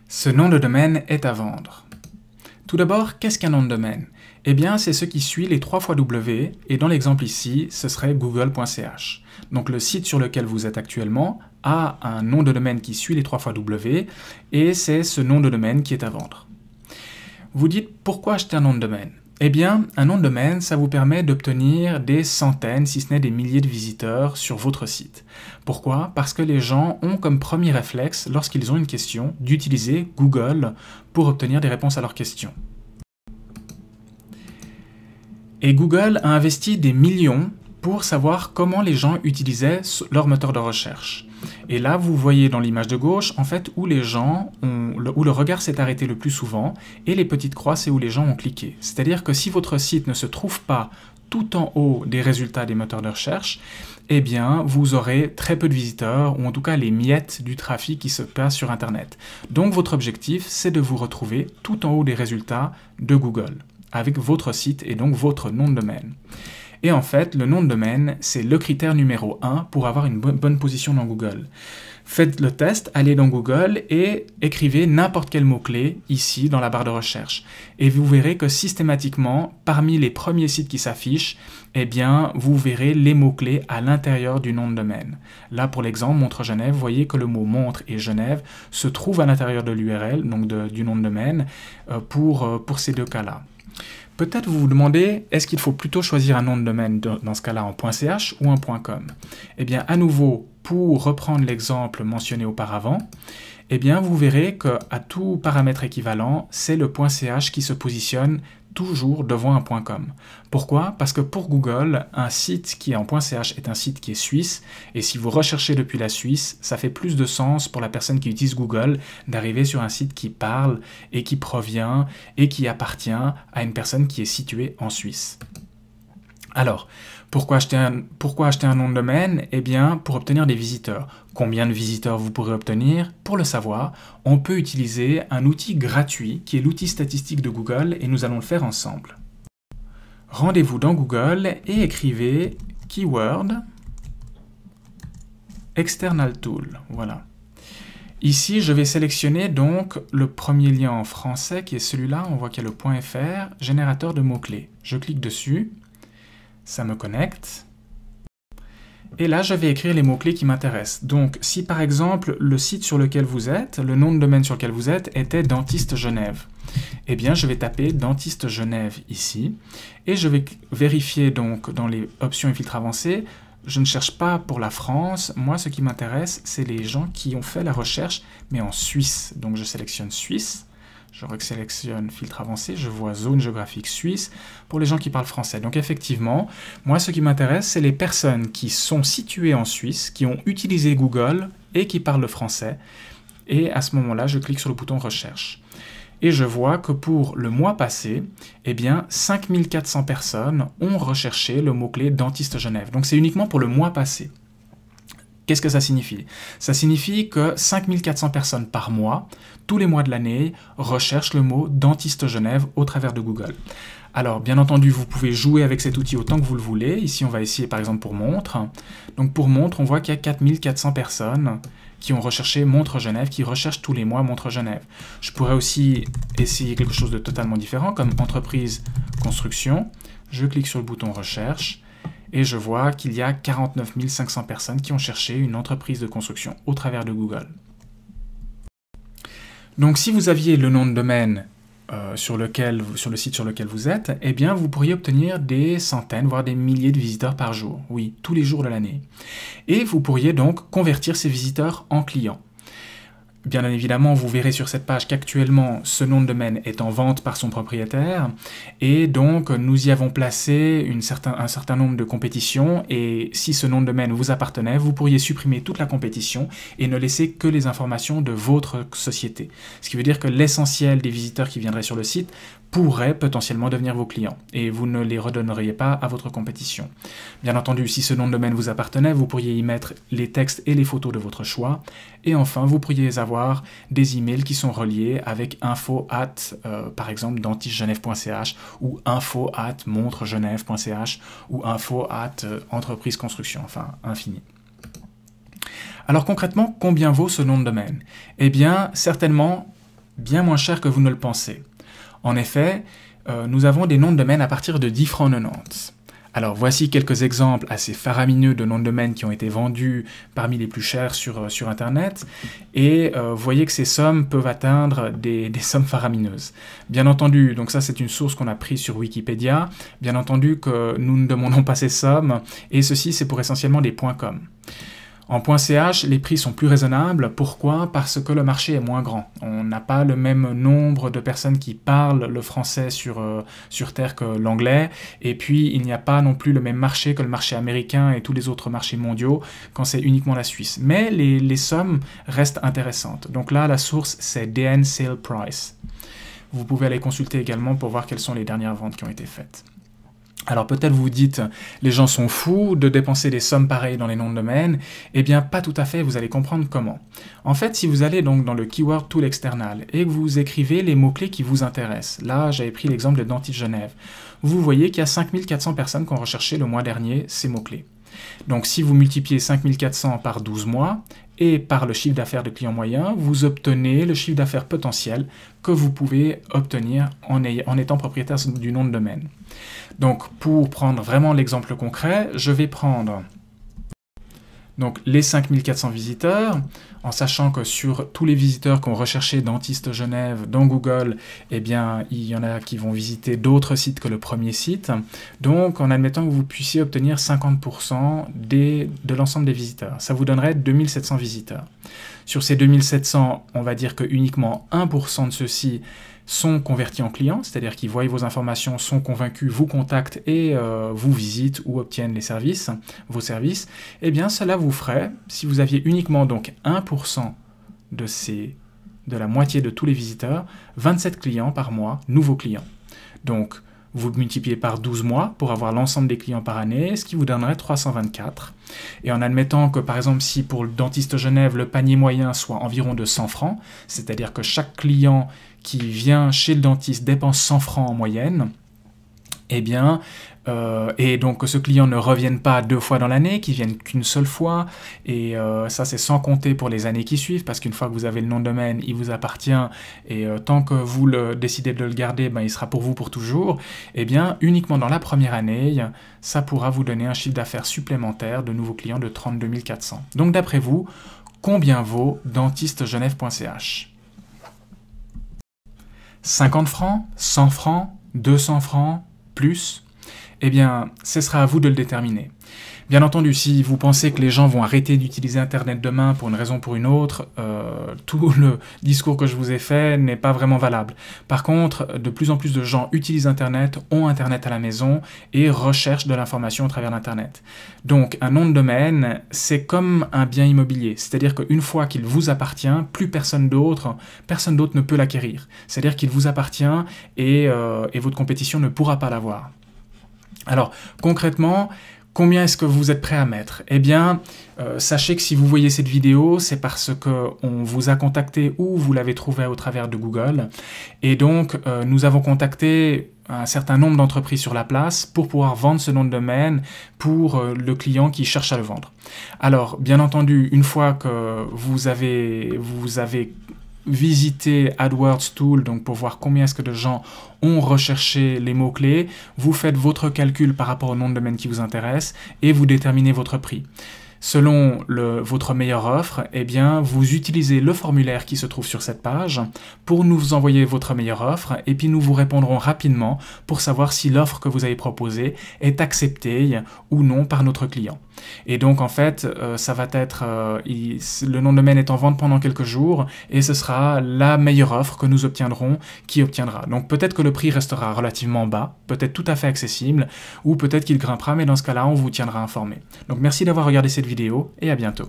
Ce nom de domaine est à vendre. Tout d'abord, qu'est-ce qu'un nom de domaine? Eh bien, c'est ce qui suit les 3 fois W, et dans l'exemple ici, ce serait google.ch. Donc le site sur lequel vous êtes actuellement a un nom de domaine qui suit les 3 fois W, et c'est ce nom de domaine qui est à vendre. Vous dites, pourquoi acheter un nom de domaine? Eh bien, un nom de domaine, ça vous permet d'obtenir des centaines, si ce n'est des milliers de visiteurs sur votre site. Pourquoi? Parce que les gens ont comme premier réflexe, lorsqu'ils ont une question, d'utiliser Google pour obtenir des réponses à leurs questions. Et Google a investi des millions pour savoir comment les gens utilisaient leur moteur de recherche. Et là, vous voyez dans l'image de gauche, en fait, où les gens où le regard s'est arrêté le plus souvent, et les petites croix, c'est où les gens ont cliqué. C'est-à-dire que si votre site ne se trouve pas tout en haut des résultats des moteurs de recherche, eh bien, vous aurez très peu de visiteurs, ou en tout cas les miettes du trafic qui se passe sur Internet. Donc, votre objectif, c'est de vous retrouver tout en haut des résultats de Google, avec votre site et donc votre nom de domaine. Et en fait, le nom de domaine, c'est le critère numéro 1 pour avoir une bonne position dans Google. Faites le test, allez dans Google et écrivez n'importe quel mot-clé ici dans la barre de recherche. Et vous verrez que systématiquement, parmi les premiers sites qui s'affichent, eh bien, vous verrez les mots-clés à l'intérieur du nom de domaine. Là, pour l'exemple, Montre Genève, vous voyez que le mot Montre et Genève se trouvent à l'intérieur de l'URL, donc du nom de domaine, pour ces deux cas-là. Peut-être vous vous demandez, est-ce qu'il faut plutôt choisir un nom de domaine dans ce cas-là en .ch ou en .com? Eh bien, à nouveau, pour reprendre l'exemple mentionné auparavant, eh bien, vous verrez qu'à tout paramètre équivalent, c'est le .ch qui se positionne toujours devant un .com. Pourquoi? Parce que pour Google, un site qui est en .ch est un site qui est suisse, et si vous recherchez depuis la Suisse, ça fait plus de sens pour la personne qui utilise Google d'arriver sur un site qui parle et qui provient et qui appartient à une personne qui est située en Suisse. Alors, pourquoi acheter un nom de domaine? Eh bien, pour obtenir des visiteurs. Combien de visiteurs vous pourrez obtenir? Pour le savoir, on peut utiliser un outil gratuit qui est l'outil statistique de Google et nous allons le faire ensemble. Rendez-vous dans Google et écrivez keyword external tool. Voilà. Ici, je vais sélectionner donc le premier lien en français qui est celui-là. On voit qu'il y a le .fr, générateur de mots-clés. Je clique dessus. Ça me connecte. Et là, je vais écrire les mots-clés qui m'intéressent. Donc, si par exemple, le site sur lequel vous êtes, le nom de domaine sur lequel vous êtes, était Dentiste Genève, eh bien, je vais taper Dentiste Genève ici. Et je vais vérifier donc dans les options et filtres avancés. Je ne cherche pas pour la France. Moi, ce qui m'intéresse, c'est les gens qui ont fait la recherche, mais en Suisse. Donc, je sélectionne Suisse. Je sélectionne filtre avancé, je vois zone géographique suisse pour les gens qui parlent français. Donc effectivement, moi ce qui m'intéresse, c'est les personnes qui sont situées en Suisse, qui ont utilisé Google et qui parlent le français. Et à ce moment-là, je clique sur le bouton recherche. Et je vois que pour le mois passé, eh bien 5400 personnes ont recherché le mot-clé Dentiste Genève. Donc c'est uniquement pour le mois passé. Qu'est-ce que ça signifie? Ça signifie que 5400 personnes par mois, tous les mois de l'année, recherchent le mot Dentiste Genève au travers de Google. Alors, bien entendu, vous pouvez jouer avec cet outil autant que vous le voulez. Ici, on va essayer par exemple pour Montre. Donc pour Montre, on voit qu'il y a 4400 personnes qui ont recherché Montre Genève, qui recherchent tous les mois Montre Genève. Je pourrais aussi essayer quelque chose de totalement différent, comme Entreprise Construction. Je clique sur le bouton Recherche. Et je vois qu'il y a 49 500 personnes qui ont cherché une entreprise de construction au travers de Google. Donc si vous aviez le nom de domaine sur le site sur lequel vous êtes, eh bien vous pourriez obtenir des centaines, voire des milliers de visiteurs par jour. Oui, tous les jours de l'année. Et vous pourriez donc convertir ces visiteurs en clients. Bien évidemment, vous verrez sur cette page qu'actuellement, ce nom de domaine est en vente par son propriétaire et donc nous y avons placé un certain nombre de compétitions et si ce nom de domaine vous appartenait, vous pourriez supprimer toute la compétition et ne laisser que les informations de votre société. Ce qui veut dire que l'essentiel des visiteurs qui viendraient sur le site pourraient potentiellement devenir vos clients et vous ne les redonneriez pas à votre compétition. Bien entendu, si ce nom de domaine vous appartenait, vous pourriez y mettre les textes et les photos de votre choix et enfin, vous pourriez avoir des emails qui sont reliés avec info@ par exemple dentistegenève.ch ou info@ montregenève.ch ou info@ entreprise construction, enfin infini. Alors concrètement, combien vaut ce nom de domaine? Eh bien, certainement bien moins cher que vous ne le pensez. En effet, nous avons des noms de domaine à partir de 10,90 francs. Alors voici quelques exemples assez faramineux de noms de domaine qui ont été vendus parmi les plus chers sur Internet, et vous voyez que ces sommes peuvent atteindre des sommes faramineuses. Bien entendu, donc ça c'est une source qu'on a prise sur Wikipédia, bien entendu que nous ne demandons pas ces sommes, et ceci c'est pour essentiellement des .com. En .ch, les prix sont plus raisonnables. Pourquoi? Parce que le marché est moins grand. On n'a pas le même nombre de personnes qui parlent le français sur Terre que l'anglais. Et puis, il n'y a pas non plus le même marché que le marché américain et tous les autres marchés mondiaux quand c'est uniquement la Suisse. Mais les sommes restent intéressantes. Donc là, la source, c'est DN Sale Price. Vous pouvez aller consulter également pour voir quelles sont les dernières ventes qui ont été faites. Alors peut-être vous vous dites, les gens sont fous de dépenser des sommes pareilles dans les noms de domaine. Eh bien, pas tout à fait, vous allez comprendre comment. En fait, si vous allez donc dans le Keyword Tool external et que vous écrivez les mots-clés qui vous intéressent, là j'avais pris l'exemple de Dentiste Genève, vous voyez qu'il y a 5400 personnes qui ont recherché le mois dernier ces mots-clés. Donc si vous multipliez 5400 par 12 mois et par le chiffre d'affaires de client moyen, vous obtenez le chiffre d'affaires potentiel que vous pouvez obtenir en étant propriétaire du nom de domaine. Donc pour prendre vraiment l'exemple concret, je vais prendre donc les 5400 visiteurs, en sachant que sur tous les visiteurs qui ont recherché Dentiste Genève dans Google, eh bien, il y en a qui vont visiter d'autres sites que le premier site. Donc, en admettant que vous puissiez obtenir 50% de l'ensemble des visiteurs, ça vous donnerait 2700 visiteurs. Sur ces 2700, on va dire que uniquement 1% de ceux-ci sont convertis en clients, c'est-à-dire qu'ils voient vos informations, sont convaincus, vous contactent et vous visitent ou obtiennent les services, vos services, eh bien cela vous ferait, si vous aviez uniquement donc 1% de la moitié de tous les visiteurs, 27 clients par mois, nouveaux clients. Donc vous multipliez par 12 mois pour avoir l'ensemble des clients par année, ce qui vous donnerait 324. Et en admettant que, par exemple, si pour le Dentiste Genève, le panier moyen soit environ de 100 francs, c'est-à-dire que chaque client qui vient chez le dentiste dépense 100 francs en moyenne, eh bien, et donc que ce client ne revienne pas 2 fois dans l'année, qu'il vienne qu'une seule fois, et ça c'est sans compter pour les années qui suivent, parce qu'une fois que vous avez le nom de domaine, il vous appartient, et tant que vous décidez de le garder, ben, il sera pour vous pour toujours, eh bien uniquement dans la première année, ça pourra vous donner un chiffre d'affaires supplémentaire de nouveaux clients de 32 400. Donc d'après vous, combien vaut dentistegenève.ch? 50 francs, 100 francs, 200 francs, plus? Eh bien, ce sera à vous de le déterminer. Bien entendu, si vous pensez que les gens vont arrêter d'utiliser Internet demain pour une raison ou pour une autre, tout le discours que je vous ai fait n'est pas vraiment valable. Par contre, de plus en plus de gens utilisent Internet, ont Internet à la maison et recherchent de l'information à travers l'Internet. Donc, un nom de domaine, c'est comme un bien immobilier. C'est-à-dire qu'une fois qu'il vous appartient, plus personne d'autre ne peut l'acquérir. C'est-à-dire qu'il vous appartient et votre compétition ne pourra pas l'avoir. Alors, concrètement, combien est-ce que vous êtes prêt à mettre? Eh bien, sachez que si vous voyez cette vidéo, c'est parce qu'on vous a contacté ou vous l'avez trouvé au travers de Google. Et donc, nous avons contacté un certain nombre d'entreprises sur la place pour pouvoir vendre ce nom de domaine pour le client qui cherche à le vendre. Alors, bien entendu, une fois que vous avez visitez AdWords Tool donc pour voir combien est-ce que de gens ont recherché les mots-clés, vous faites votre calcul par rapport au nom de domaine qui vous intéresse et vous déterminez votre prix. Selon votre meilleure offre, eh bien, vous utilisez le formulaire qui se trouve sur cette page pour nous envoyer votre meilleure offre et puis nous vous répondrons rapidement pour savoir si l'offre que vous avez proposée est acceptée ou non par notre client. Et donc en fait, ça va être le nom de domaine est en vente pendant quelques jours et ce sera la meilleure offre que nous obtiendrons qui obtiendra. Donc peut-être que le prix restera relativement bas, peut-être tout à fait accessible ou peut-être qu'il grimpera, mais dans ce cas-là, on vous tiendra informé. Donc merci d'avoir regardé cette vidéo et à bientôt.